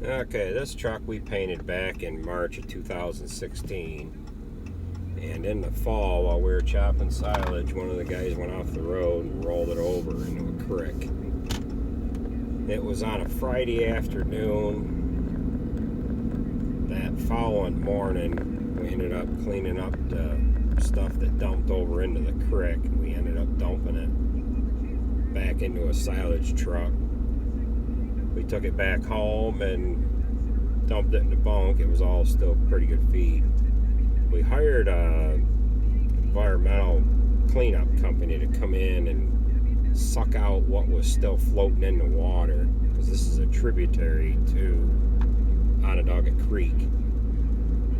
Okay, this truck we painted back in March of 2016. And in the fall, while we were chopping silage, one of the guys went off the road and rolled it over into a creek. It was on a Friday afternoon. That following morning, we ended up cleaning up the stuff that dumped over into the creek. We ended up dumping it back into a silage truck. We took it back home and dumped it in the bunk. It was all still pretty good feed. We hired a environmental cleanup company to come in and suck out what was still floating in the water, because this is a tributary to Onondaga Creek.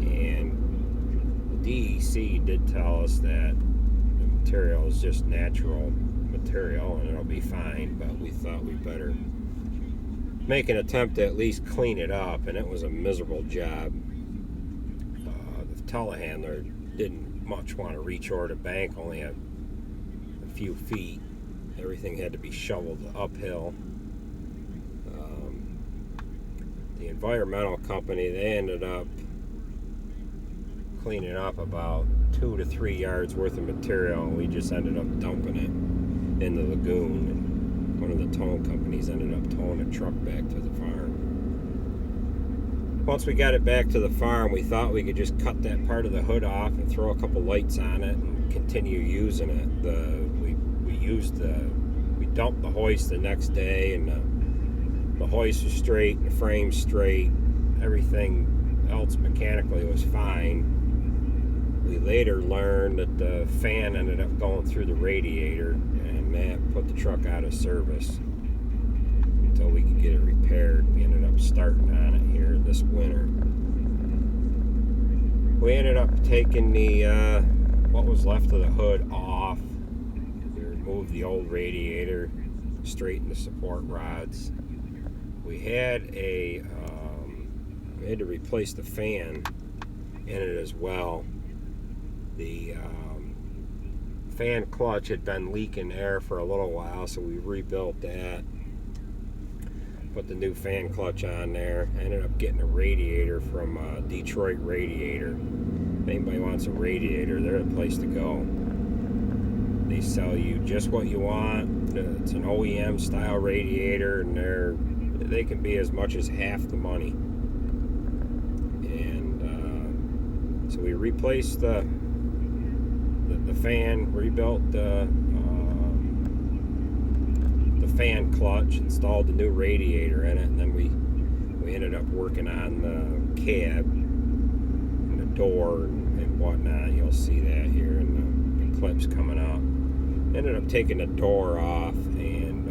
And the DEC did tell us that the material is just natural material and it'll be fine, but we thought we'd better make an attempt to at least clean it up, and it was a miserable job. The telehandler didn't much want to reach over the bank, only a few feet. Everything had to be shoveled uphill. The environmental company, they ended up cleaning up about 2 to 3 yards worth of material, and we just ended up dumping it in the lagoon. And one of the towing companies ended up towing a truck back to the farm. Once we got it back to the farm, we thought we could just cut that part of the hood off and throw a couple lights on it and continue using it. We dumped the hoist the next day, and the hoist was straight and the frame's straight. Everything else mechanically was fine. We later learned that the fan ended up going through the radiator, and that put the truck out of service until we could get it repaired. We ended up starting on it here this winter. We ended up taking the what was left of the hood off. We removed the old radiator, straightened the support rods. We had to replace the fan in it as well. The fan clutch had been leaking air for a little while, so we rebuilt that. Put the new fan clutch on there. I ended up getting a radiator from Detroit Radiator. If anybody wants a radiator, they're the place to go. They sell you just what you want. It's an OEM style radiator, and they can be as much as half the money. And so we replaced the fan, rebuilt the fan clutch, installed the new radiator in it, and then we ended up working on the cab and the door and whatnot. You'll see that here in the clips coming up. Ended up taking the door off and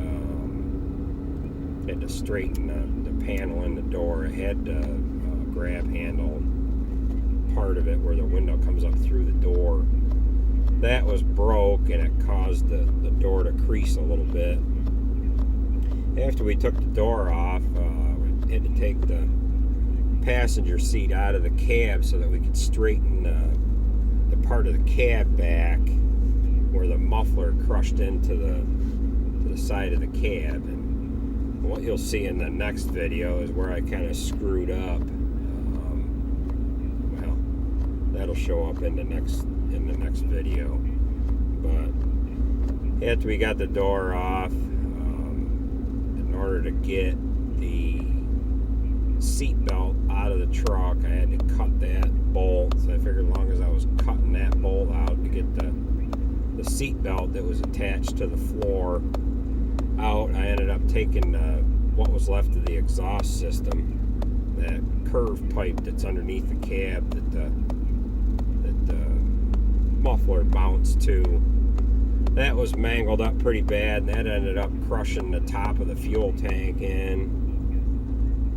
had to straighten the panel in the door. It had the grab handle part of it where the window comes up through the door. That was broke, and it caused the door to crease a little bit. After we took the door off, we had to take the passenger seat out of the cab so that we could straighten the part of the cab back where the muffler crushed into the side of the cab. And what you'll see in the next video is where I kind of screwed up. Well, that'll show up in the next video. But after we got the door off, in order to get the seat belt out of the truck, I had to cut that bolt. So I figured as long as I was cutting that bolt out to get the seat belt that was attached to the floor out, I ended up taking what was left of the exhaust system, that curved pipe that's underneath the cab that the muffler mounts to. That was mangled up pretty bad, and that ended up crushing the top of the fuel tank in,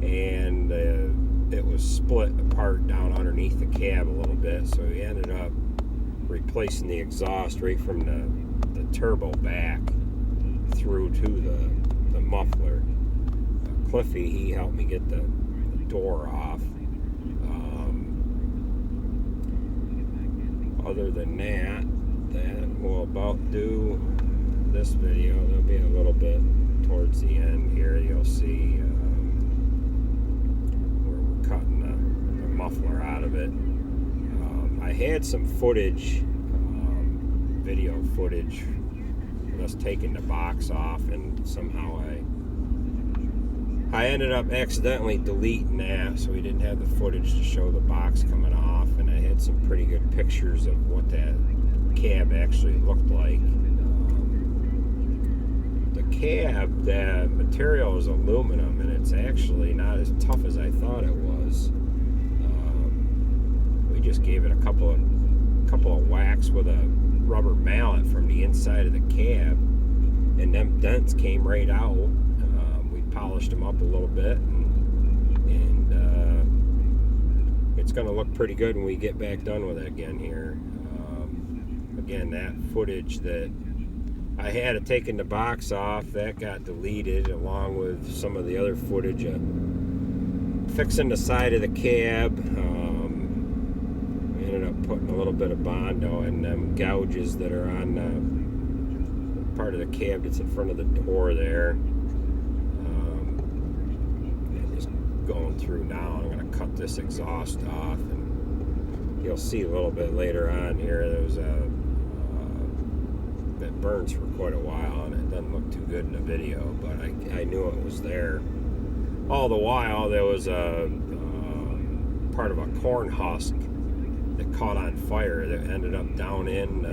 and it was split apart down underneath the cab a little bit, so we ended up replacing the exhaust right from the turbo back through to the muffler. Cliffy, he helped me get the door off. Other than that will about do this video. There'll be a little bit towards the end here. You'll see muffler out of it. I had some footage, video footage of us taking the box off, and somehow I ended up accidentally deleting that, so we didn't have the footage to show the box coming off, and I had some pretty good pictures of what that cab actually looked like. The cab, the material is aluminum, and it's actually not as tough as I thought it was. We just gave it a couple of whacks with a rubber mallet from the inside of the cab, and them dents came right out. We polished them up a little bit, and it's going to look pretty good when we get back done with it again here. Again, that footage that I had of taking the box off, that got deleted, along with some of the other footage of fixing the side of the cab. We ended up putting a little bit of Bondo in them gouges that are on the part of the cab that's in front of the door there. Just going through now, I'm going to cut this exhaust off, and you'll see a little bit later on here, there's a that burns for quite a while, and it doesn't look too good in the video, but I knew it was there. All the while, there was a part of a corn husk that caught on fire that ended up down in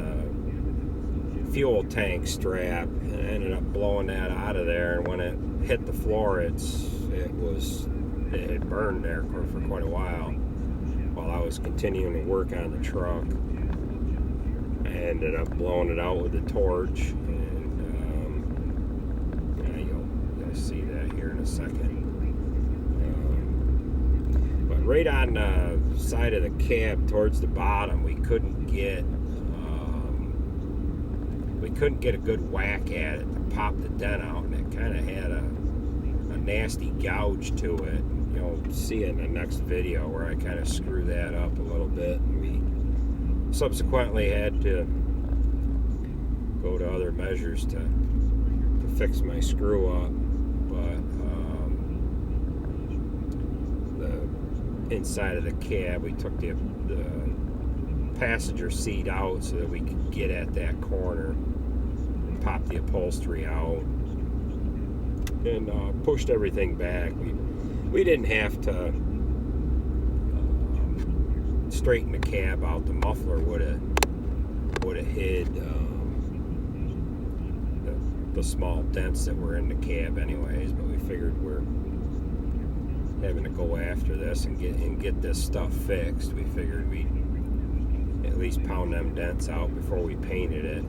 fuel tank strap, and I ended up blowing that out of there, and when it hit the floor, it had burned there for quite a while I was continuing to work on the truck. I ended up blowing it out with a torch, and you'll see that here in a second. But right on the side of the cab towards the bottom, we couldn't get a good whack at it to pop the dent out, and it kind of had a nasty gouge to it. You'll see it in the next video where I kind of screw that up a little bit, and we subsequently had to go to other measures to fix my screw up. But the inside of the cab, we took the passenger seat out so that we could get at that corner and pop the upholstery out, and pushed everything back. We didn't have to straighten the cab out. The muffler would have hid the small dents that were in the cab anyways, but we figured we're having to go after this and get this stuff fixed. We figured we'd at least pound them dents out before we painted it.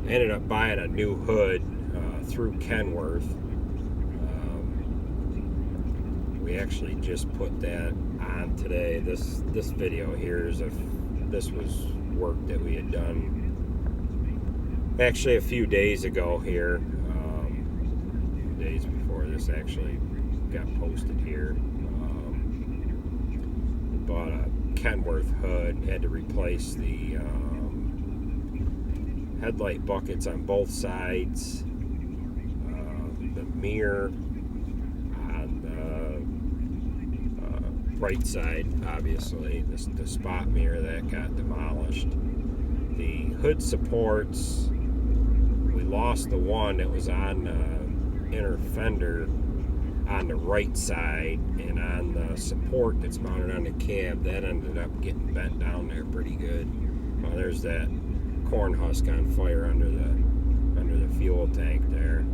I ended up buying a new hood through Kenworth. We actually just put that on today. This video here this was work that we had done actually a few days ago here, days before this actually got posted here. We bought a Kenworth hood, had to replace the headlight buckets on both sides, the mirror on the right side, obviously, the spot mirror that got demolished. The hood supports, we lost the one that was on the inner fender on the right side, and on the support that's mounted on the cab, that ended up getting bent down there pretty good. Well, there's that corn husk on fire under the fuel tank there.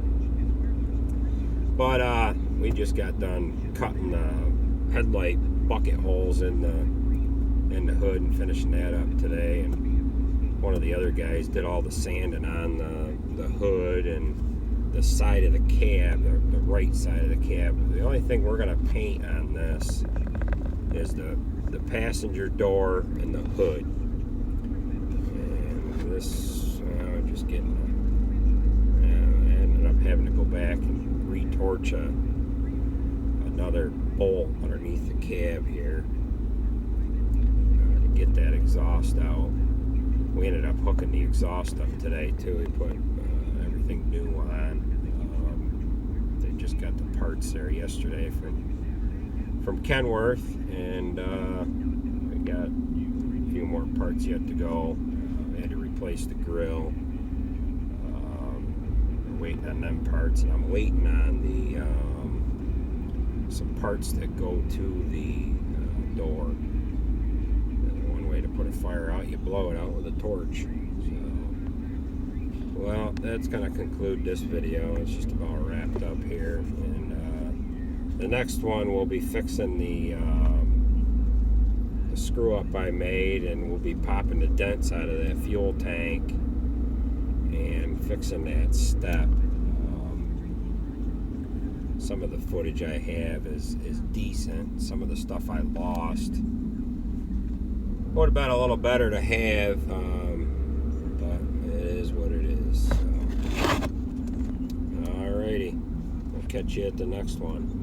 But we just got done cutting the headlight bucket holes in the hood and finishing that up today, and one of the other guys did all the sanding on the hood and the side of the cab, the right side of the cab. The only thing we're going to paint on this is the passenger door and the hood. And this, just getting, I ended up having to go back and retorch another bolt underneath the cab here to get that exhaust out. We ended up hooking the exhaust up today too. We put everything new on. They just got the parts there yesterday from Kenworth, and got a few more parts yet to go. I had to replace the grill. Waiting on them parts, and I'm waiting on the some parts that go to the door. And one way to put a fire out, you blow it out with a torch. So, well, that's going to conclude this video. It's just about wrapped up here, and the next one we'll be fixing the screw up I made, and we'll be popping the dents out of that fuel tank and fixing that step. Some of the footage I have is decent. Some of the stuff I lost would have been a little better to have, but it is what it is. So. Alrighty, we'll catch you at the next one.